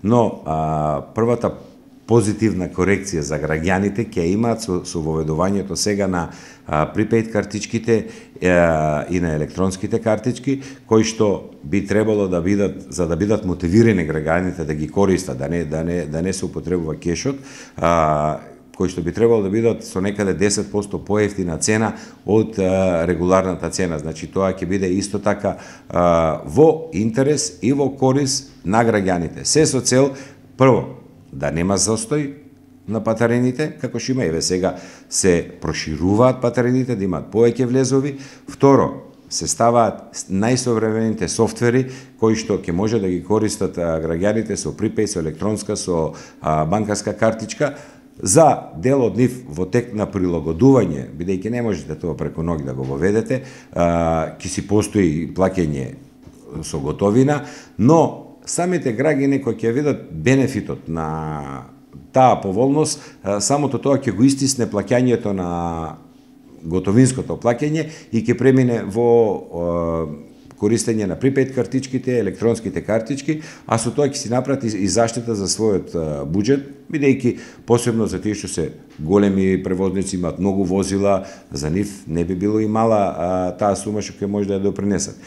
Но првата позитивна корекција за граѓаните ќе имаат со воведувањето сега на припейд картичките и на електронските картички, кои што би требало да бидат, за да бидат мотивирани граѓаните да ги користат, да не се употребува кешот, кои што би требало да бидат со некаде 10% поевтина цена од регуларната цена. Значи тоа ќе биде исто така во интерес и во корис на граѓаните. Се со цел, прво, да нема застој на патарените, како што има еве сега се прошируваат патарените, да имаат повеќе влезови. Второ, се ставаат најсовремените софтвери кои што ќе може да ги користат граѓаните со припеј, со електронска, со банкарска картичка. За дел од нив во тек на прилагодување, бидејќи не можете тоа преку ноќ да го воведете, ќе си постои плаќање со готовина, но самите граѓани кои ќе видат бенефитот на таа поволност, самото тоа ќе го истисне плаќањето на готовинското плаќање и ќе премине во користење на припейд картичките, електронските картички, а со тоа ќе си направи и заштита за својот буџет, бидејќи посебно за тие што се големи превозници, имаат многу возила, за нив не би било и мала таа сума што ќе може да ја допринесат.